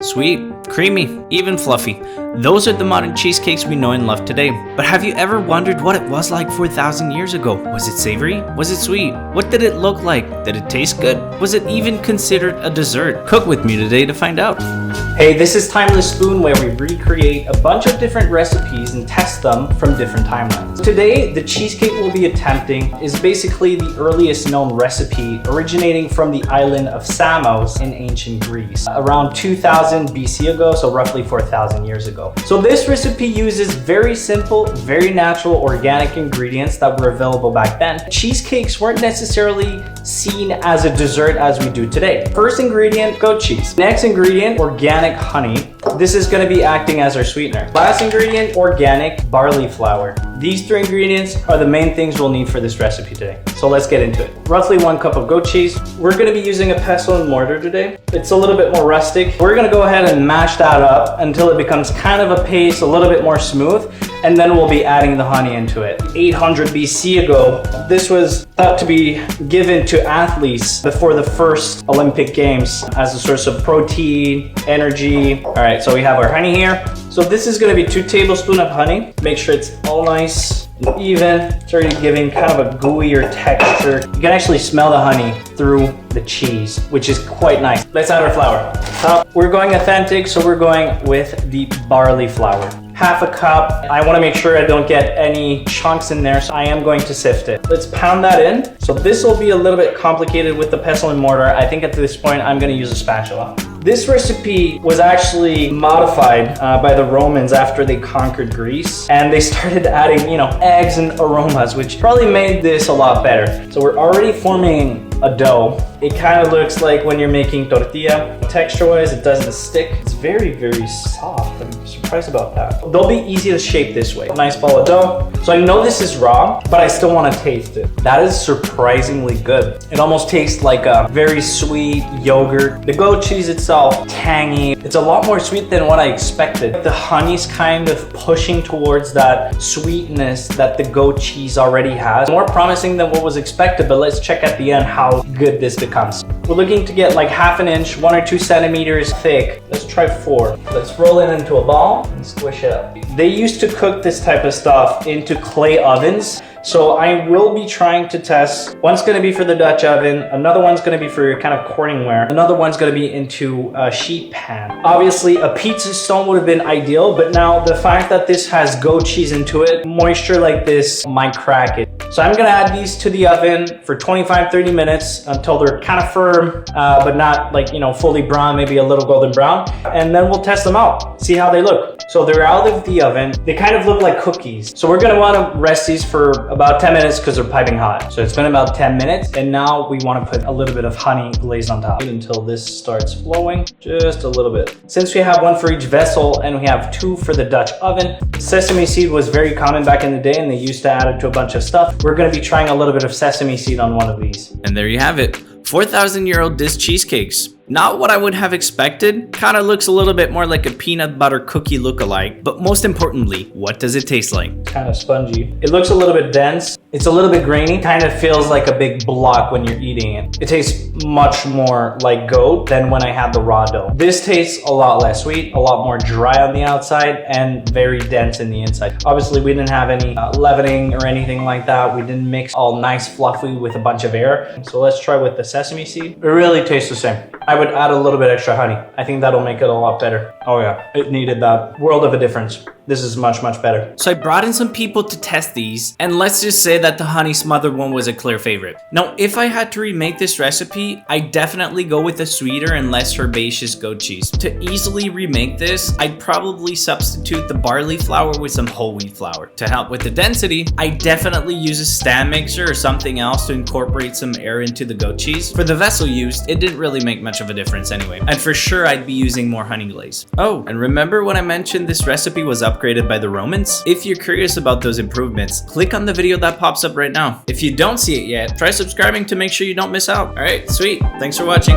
Sweet, creamy, even fluffy. Those are the modern cheesecakes we know and love today. But have you ever wondered what it was like 4,000 years ago? Was it savory? Was it sweet? What did it look like? Did it taste good? Was it even considered a dessert? Cook with me today to find out. Hey, this is Timeless Spoon, where we recreate a bunch of different recipes and test them from different timelines. Today, the cheesecake we'll be attempting is basically the earliest known recipe, originating from the island of Samos in ancient Greece, around 2000 BC ago, so roughly 4,000 years ago. So this recipe uses very simple, very natural, organic ingredients that were available back then. Cheesecakes weren't necessarily seen as a dessert as we do today. First ingredient, goat cheese. Next ingredient, organic honey. This is going to be acting as our sweetener. Last ingredient, organic barley flour. These three ingredients are the main things we'll need for this recipe today. So let's get into it. Roughly 1 cup of goat cheese. We're going to be using a pestle and mortar today. It's a little bit more rustic. We're going to go ahead and mash that up until it becomes kind of a paste, a little bit more smooth, and then we'll be adding the honey into it. 800 BC ago, this was thought to be given to athletes before the first Olympic Games as a source of protein, energy. All right, so we have our honey here. So this is going to be 2 tablespoons of honey. Make sure it's all nice and even. It's already giving kind of a gooier texture. You can actually smell the honey through the cheese, which is quite nice. Let's add our flour. We're going authentic, so we're going with the barley flour. Half a cup. I want to make sure I don't get any chunks in there, so I am going to sift it. Let's pound that in. So this will be a little bit complicated with the pestle and mortar. I think at this point I'm going to use a spatula. This recipe was actually modified by the Romans after they conquered Greece, and they started adding, eggs and aromas, which probably made this a lot better. So we're already forming a dough. It kind of looks like when you're making tortilla. Texture-wise, it doesn't stick. It's very, very soft. I'm surprised about that. They'll be easy to shape this way. Nice ball of dough. So I know this is raw, but I still want to taste it. That is surprisingly good. It almost tastes like a very sweet yogurt. The goat cheese itself, tangy. It's a lot more sweet than what I expected. The honey's kind of pushing towards that sweetness that the goat cheese already has. More promising than what was expected, but let's check at the end how good this becomes. We're looking to get like ½ inch, 1 or 2 centimeters thick. Let's try 4. Let's roll it into a ball and squish it up. They used to cook this type of stuff into clay ovens. So I will be trying to test. One's going to be for the Dutch oven. Another one's going to be for your kind of Corningware. Another one's going to be into a sheet pan. Obviously, a pizza stone would have been ideal, but now the fact that this has goat cheese into it, moisture like this might crack it. So I'm going to add these to the oven for 25-30 minutes until they're kind of firm, but not like, fully brown, maybe a little golden brown. And then we'll test them out, see how they look. So they're out of the oven. They kind of look like cookies. So we're going to want to rest these for about 10 minutes because they're piping hot. So it's been about 10 minutes. And now we want to put a little bit of honey glazed on top until this starts flowing just a little bit. Since we have 1 for each vessel and we have 2 for the Dutch oven, sesame seed was very common back in the day and they used to add it to a bunch of stuff. We're going to be trying a little bit of sesame seed on one of these. And there you have it. 4,000-year-old disc cheesecakes. Not what I would have expected. Kind of looks a little bit more like a peanut butter cookie look-alike. But most importantly, what does it taste like? Kind of spongy. It looks a little bit dense. It's a little bit grainy. Kind of feels like a big block when you're eating it. It tastes much more like goat than when I had the raw dough. This tastes a lot less sweet, a lot more dry on the outside, and very dense in the inside. Obviously, we didn't have any leavening or anything like that. We didn't mix all nice fluffy with a bunch of air. So let's try with the sesame seed. It really tastes the same. I would add a little bit extra honey. I think that'll make it a lot better. Oh yeah, it needed that. World of a difference. This is much, much better. So I brought in some people to test these, and let's just say that the honey smothered one was a clear favorite. Now, if I had to remake this recipe, I definitely go with a sweeter and less herbaceous goat cheese. To easily remake this, I'd probably substitute the barley flour with some whole wheat flour. To help with the density, I definitely use a stand mixer or something else to incorporate some air into the goat cheese. For the vessel used, it didn't really make much of a difference anyway. And for sure, I'd be using more honey glaze. Oh, and remember when I mentioned this recipe was upgraded by the Romans? If you're curious about those improvements, click on the video that pops up right now. If you don't see it yet, try subscribing to make sure you don't miss out. All right, sweet. Thanks for watching.